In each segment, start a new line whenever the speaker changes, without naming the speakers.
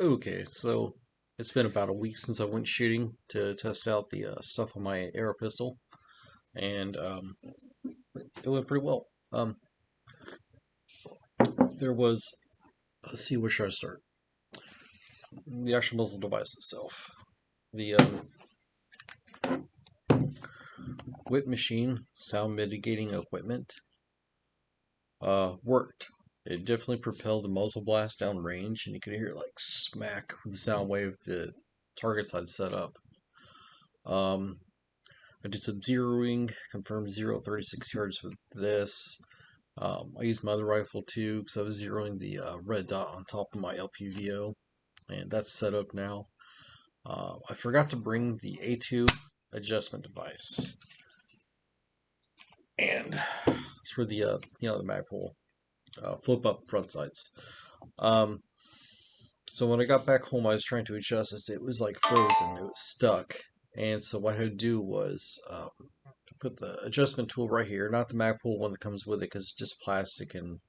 Okay, so it's been about a week since I went shooting to test out the stuff on my arrow pistol, and it went pretty well. There was, let's see, where should I start? The actual muzzle device itself. The whip machine sound mitigating equipment worked. It definitely propelled the muzzle blast down range, and you could hear it like smack with the sound wave the targets I'd set up. Um, I did some zeroing, confirmed 36 yards with this. I used my other rifle too because I was zeroing the red dot on top of my LPVO, and that's set up now. I forgot to bring the A2 adjustment device, and it's for the the Magpul flip up front sights. Um, so when I got back home, I was trying to adjust this. It was like frozen. It was stuck, and so what I had to do was put the adjustment tool right here, not the Magpul one that comes with it because it's just plastic and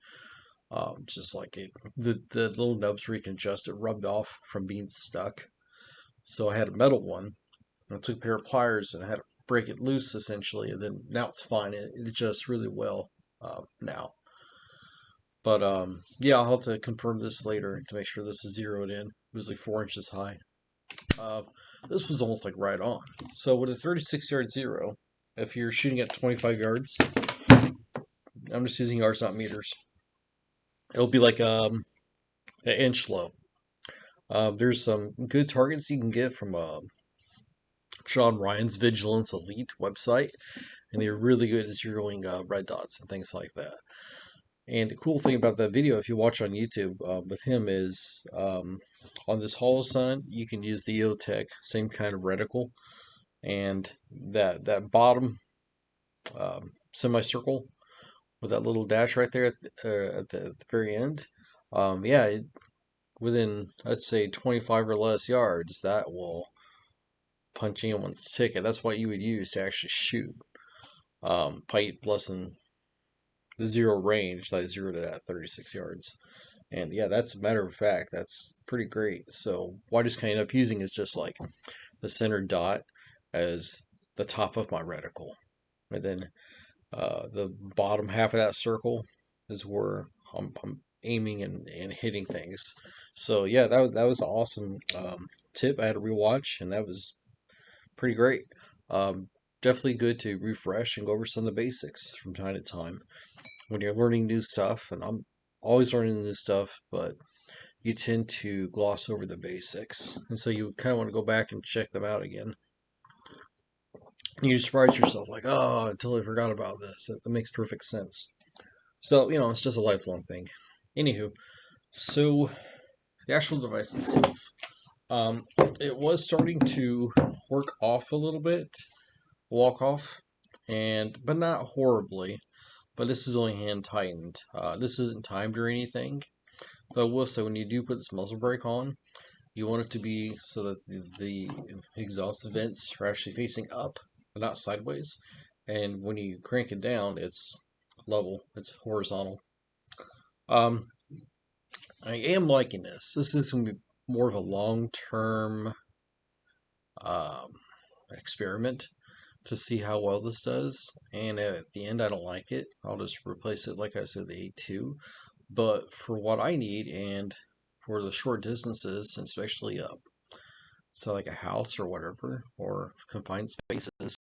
just like the little nubs where you can adjust it rubbed off from being stuck. So I had a metal one. I took a pair of pliers and I had to break it loose essentially, and then now it's fine. It adjusts really well now. But yeah, I'll have to confirm this later to make sure this is zeroed in. It was like 4 inches high. Uh, this was almost like right on. So with a 36 yard zero, if you're shooting at 25 yards, I'm just using yards, not meters. It'll be like an inch low. There's some good targets you can get from Sean Ryan's Vigilance Elite website, and they're really good at zeroing red dots and things like that. And the cool thing about that video, if you watch on YouTube with him, is on this Holosun, you can use the EOTech, same kind of reticle, and that bottom semicircle with that little dash right there at the very end. Yeah, within, let's say, 25 or less yards, that will punch anyone's ticket. That's what you would use to actually shoot. Fight less than the zero range, like zeroed it at 36 yards. And yeah, that's a matter of fact. That's pretty great. So what I just kind of end up using is just like the center dot as the top of my reticle. And then the bottom half of that circle is where I'm aiming and hitting things. So yeah, that was an awesome tip. I had to rewatch, and that was pretty great. Um, Definitely good to refresh and go over some of the basics from time to time when you're learning new stuff. And I'm always learning new stuff, but you tend to gloss over the basics, and so you kind of want to go back and check them out again. And you surprise yourself, like, oh, I totally forgot about this. That makes perfect sense. So it's just a lifelong thing. Anywho, so the actual device itself, um, it was starting to work off a little bit, walk off, and but not horribly. But this is only hand tightened. This isn't timed or anything. Though I will say, when you do put this muzzle brake on, you want it to be so that the exhaust vents are actually facing up, but not sideways. And when you crank it down, it's level. It's horizontal. Um, I am liking this. This is going to be more of a long-term um, experiment to see how well this does. And at the end, I don't like it. I'll just replace it, like I said, the A2. But for what I need and for the short distances, especially so like a house or whatever, or confined spaces,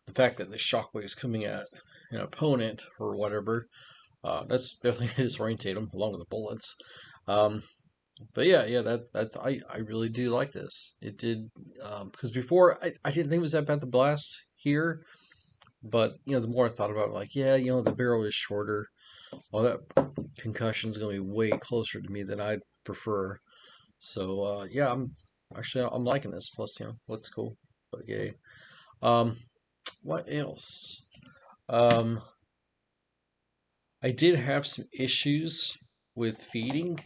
the fact that the shockwave is coming at an opponent or whatever, that's definitely disorientate them along with the bullets. Um, but yeah, I really do like this. It did because before I didn't think it was that bad to blast here, but the more I thought about it, like the barrel is shorter. Well, that concussion is going to be way closer to me than I'd prefer. So yeah, I'm liking this. Plus, looks cool. But yay. Um, what else? Um, I did have some issues with feeding.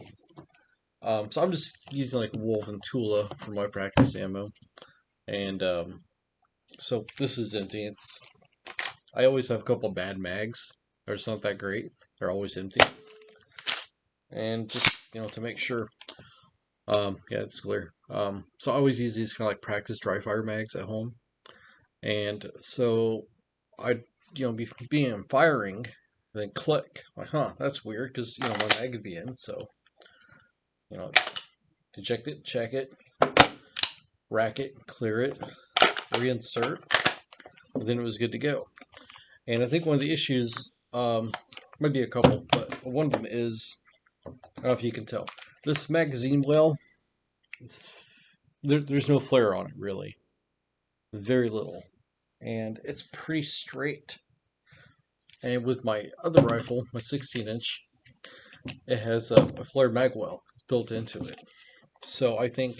So I'm just using like Wolf and Tula for my practice ammo, and so this is empty. I always have a couple bad mags. They're just not that great. They're always empty, and just to make sure. Yeah, it's clear. So I always use these kind of like practice dry fire mags at home, and so I, be being firing, then click. Like, huh, that's weird because my mag would be in. So you know, eject it, check it, rack it, clear it, reinsert, and then it was good to go. And I think one of the issues, might be a couple, but one of them is, I don't know if you can tell, this magazine well, there's no flare on it really, very little, and it's pretty straight. And with my other rifle, my 16-inch, it has a flare mag well built into it. So I think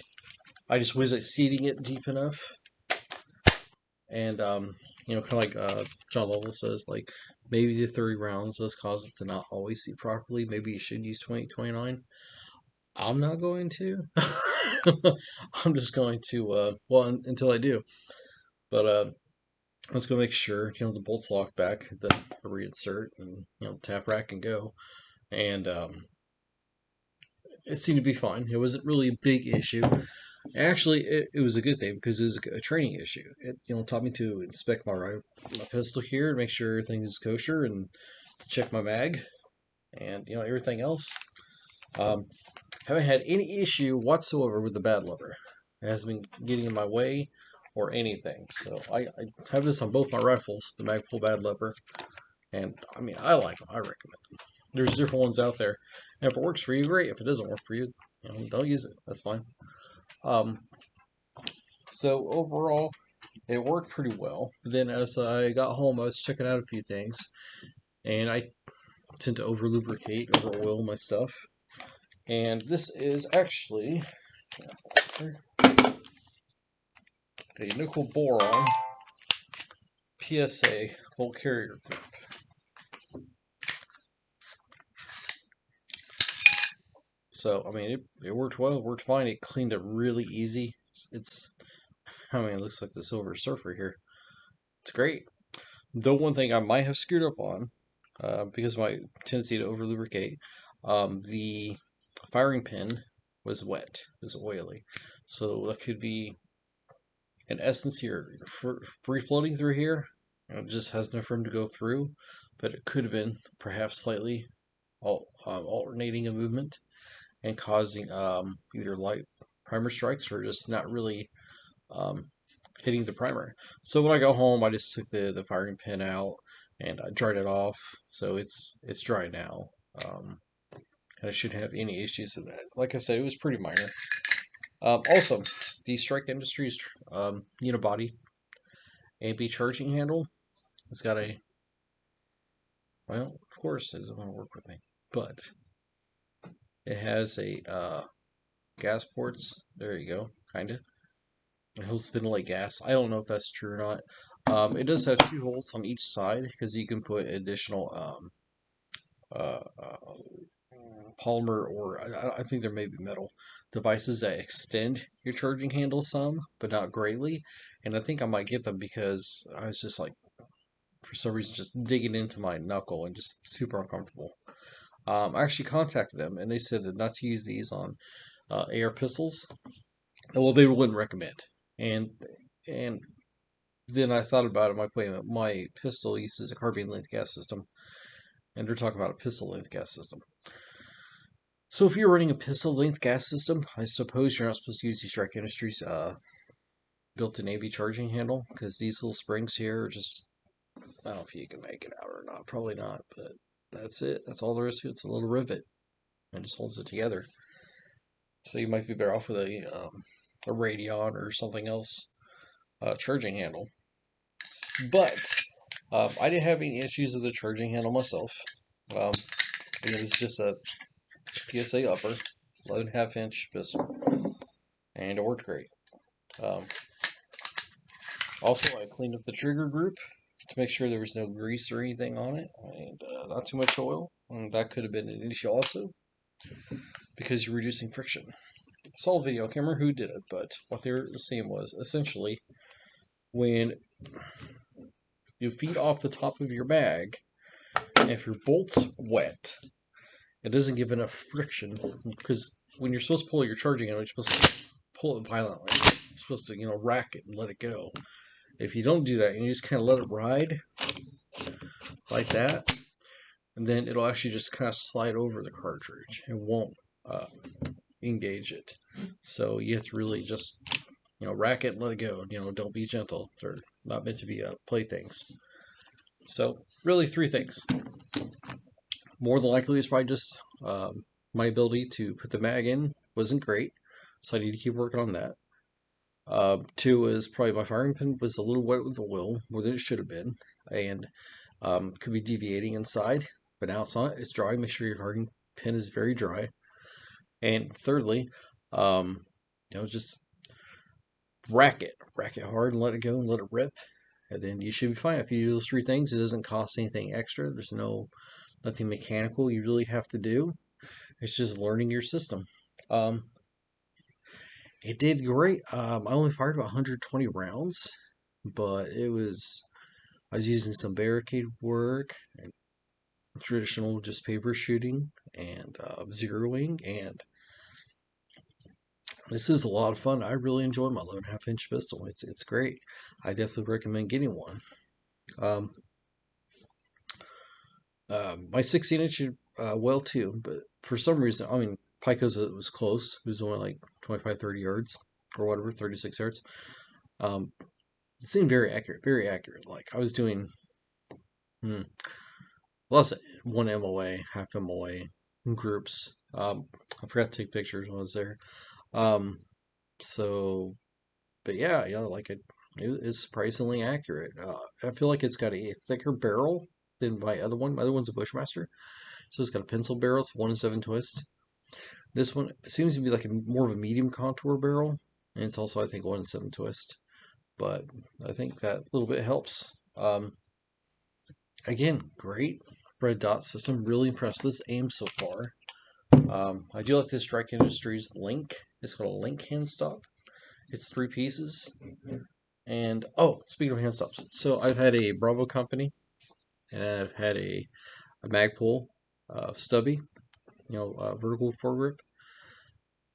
I just was seating it deep enough, and kind of like John Lovell says, like maybe the 30 rounds does cause it to not always seat properly. Maybe you should use 20-29. I'm not going to. I'm just going to until I do. But let's go make sure the bolts lock back, the reinsert, and tap rack and go. And it seemed to be fine. It wasn't really a big issue. Actually, it was a good thing because it was a training issue. It taught me to inspect my pistol here and make sure everything is kosher, and check my mag and everything else. Haven't had any issue whatsoever with the bad lever. It hasn't been getting in my way or anything. So I have this on both my rifles, the Magpul bad lever, and I mean I like them. I recommend them. There's different ones out there, and if it works for you, great. If it doesn't work for you, don't use it. That's fine. Um, so overall, it worked pretty well. But then as I got home, I was checking out a few things, and I tend to over lubricate, over oil my stuff. And this is actually a nickel boron PSA bolt carrier group. So I mean, it worked well, it worked fine. It cleaned up really easy. It looks like the Silver Surfer here. It's great. The one thing I might have screwed up on, because of my tendency to over lubricate, the firing pin was wet, it was oily. So that could be an essence here, free floating through here. It just has enough room to go through, but it could have been perhaps slightly alternating a movement and causing either light primer strikes or just not really um, hitting the primer. So when I go home, I just took the firing pin out and I dried it off. So it's dry now. And I shouldn't have any issues with that. Like I said, it was pretty minor. Also, the Strike Industries unibody AB charging handle. It's got well, of course it doesn't want to work with me, but it has a gas ports. There you go, kind of. It holds ventilate gas. I don't know if that's true or not. It does have 2 holes on each side because you can put additional uh, uh, polymer, or I think there may be metal devices that extend your charging handle some, but not greatly. And I think I might get them because I was just like, for some reason, just digging into my knuckle and just super uncomfortable. I actually contacted them and they said that not to use these on AR pistols. Well, they wouldn't recommend. And and then I thought about it. My pistol uses a carbine length gas system, and they're talking about a pistol length gas system. So if you're running a pistol length gas system, I suppose you're not supposed to use the Strike Industries built-in AV charging handle, because these little springs here are just, I don't know if you can make it out or not. Probably not, but that's it. That's all there is to it. It's a little rivet and just holds it together. So you might be better off with a Radeon or something else charging handle. But I didn't have any issues with the charging handle myself. Again, it's just a PSA upper, 11.5-inch pistol, and it worked great. Um, Also, I cleaned up the trigger group to make sure there was no grease or anything on it, and not too much oil. And that could have been an issue also, because you're reducing friction. I saw a video, I can't remember who did it, but what they were saying was essentially when you feed off the top of your bag, if your bolt's wet, it doesn't give enough friction, because when you're supposed to pull your charging handle, you're supposed to pull it violently. You're supposed to, rack it and let it go. If you don't do that, and you just kind of let it ride like that, and then it'll actually just kind of slide over the cartridge. It won't uh, engage it. So you have to really just, rack it and let it go. Don't be gentle. They're not meant to be playthings. So really, three things. More than likely, it's probably just my ability to put the mag in wasn't great, so I need to keep working on that. Two is probably my firing pin was a little wet with oil, more than it should have been, and could be deviating inside, but now it's not. It's dry. Make sure your firing pin is very dry. And thirdly, just rack it hard and let it go and let it rip, and then you should be fine. If you do those three things, it doesn't cost anything extra. There's nothing mechanical you really have to do. It's just learning your system. Um, it did great. I only fired about 120 rounds, but I was using some barricade work and traditional just paper shooting and zeroing, and this is a lot of fun. I really enjoy my 11.5-inch pistol. It's great. I definitely recommend getting one. Um, my 16-inch well too, but for some reason, I mean, probably because it was close. It was only like 25, 30 yards or whatever, 36 yards. Um, it seemed very accurate, very accurate. Like I was doing hmm, less than one MOA, half MOA groups. I forgot to take pictures when I was there. Um, so, but yeah, like it is surprisingly accurate. I feel like it's got a thicker barrel than my other one. My other one's a Bushmaster, so it's got a pencil barrel. It's 1-7 twist. This one seems to be like more of a medium contour barrel, and it's also, I think, 1-7 twist. But I think that little bit helps. Again, great red dot system. Really impressed with this aim so far. I do like this Strike Industries Link. It's called a Link hand stop. It's 3 pieces. And oh, speaking of hand stops, so I've had a Bravo company, and I've had a Magpul stubby, vertical foregrip,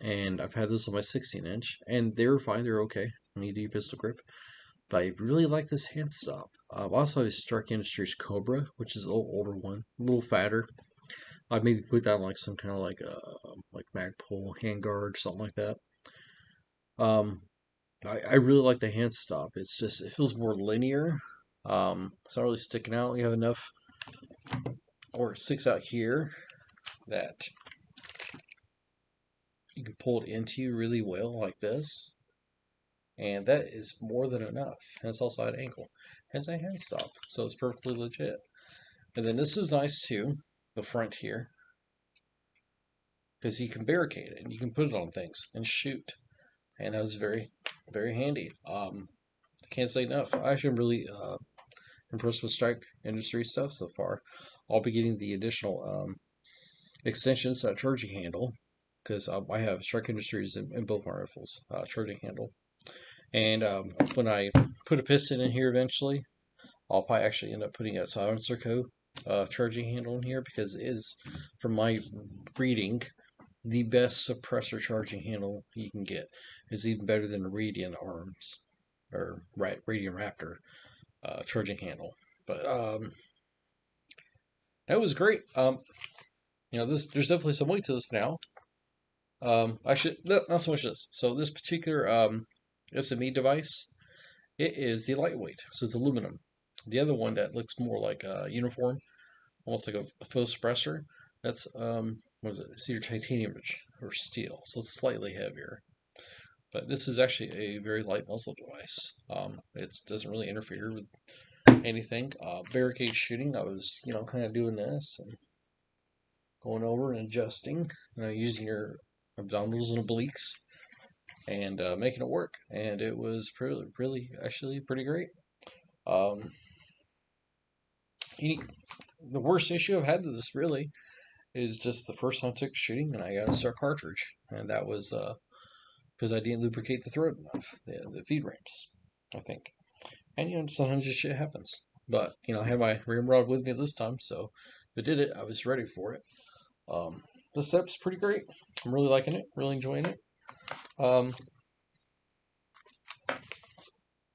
and I've had this on my 16-inch, and they're fine. They're okay. Need a pistol grip, but I really like this hand stop. Also, have a Strike Industries Cobra, which is a little older one, a little fatter. I'd maybe put that on like some kind of like Magpul handguard, something like that. Um, I really like the hand stop. It's just it feels more linear. It's not really sticking out. You have enough, or it sticks out here that you can pull it into you really well like this, and that is more than enough. And it's also at angle. It's a hand stop, so it's perfectly legit. And then this is nice too, the front here, because you can barricade it and you can put it on things and shoot, and that was very, very handy. Can't say enough. I actually am really impressed with Strike Industry stuff so far. I'll be getting the additional extensions, charging handle, because I have Strike Industries in both my rifles, charging handle. And when I put a piston in here eventually, I'll probably actually end up putting a silencer co charging handle in here, because it is, from my reading, the best suppressor charging handle you can get. It's even better than the Radiant Arms, or Radiant Raptor charging handle. But that was great. There's definitely some weight to this now. Actually, not so much this. So this particular SME device, it is the lightweight, so it's aluminum. The other one that looks more like a uniform, almost like a faux suppressor, that's what is it? It's either titanium or steel, so it's slightly heavier. But this is actually a very light muzzle device. It doesn't really interfere with anything. Barricade shooting, I was kind of doing this and going over and adjusting, using your abdominals and obliques, and making it work. And it was really, actually pretty great. Um, the worst issue I've had to this really is just the first time I took shooting and I got a stuck cartridge, and that was because I didn't lubricate the throat enough, the feed ramps, I think. And sometimes just shit happens. But I had my ramrod with me this time, so if I did it, I was ready for it. The setup's pretty great. I'm really liking it, really enjoying it. Um,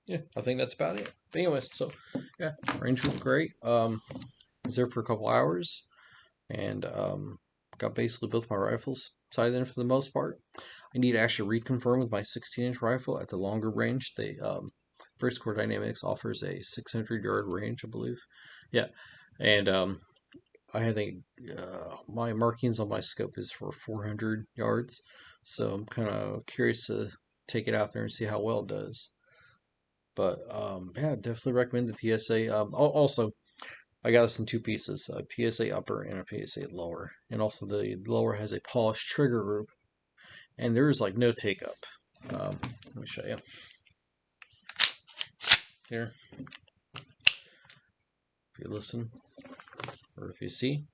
yeah, I think that's about it. But anyways, so yeah, range was great. Was there for a couple hours and got basically both my rifles sighted in for the most part. I need to actually reconfirm with my 16-inch rifle at the longer range. Bridgecore Dynamics offers a 600-yard range, I believe. Yeah, and I think my markings on my scope is for 400 yards, so I'm kind of curious to take it out there and see how well it does. But yeah, definitely recommend the PSA. Also, I got this in two pieces: a PSA upper and a PSA lower. And also, the lower has a polished trigger group, and there's like no take up. Let me show you here. If you listen or if you see,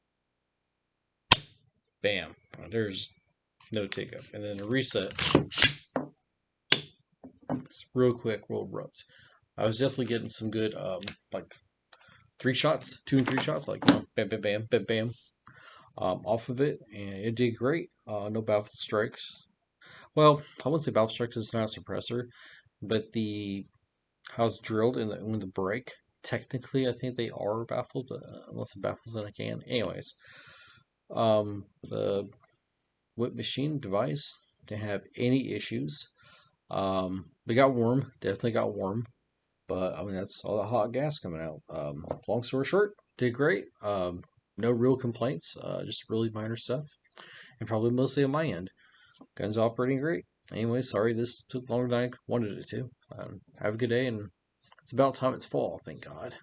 bam, there's no take up. And then a reset, it's real quick, real abrupt. I was definitely getting some good, like 3 shots, 2 and 3 shots, like bam, bam, bam, bam, bam, off of it, and it did great. No baffle strikes. Well, I wouldn't say baffle strikes is not a suppressor, but the how it's drilled in the break. Technically, I think they are baffled, but unless it baffles, then I can. Anyways, the whip machine device didn't have any issues. We got warm, definitely got warm, but I mean that's all the hot gas coming out. Long story short, did great. No real complaints, just really minor stuff, and probably mostly on my end. Guns operating great. Anyway, sorry this took longer than I wanted it to. Have a good day, and it's about time it's fall. Thank God.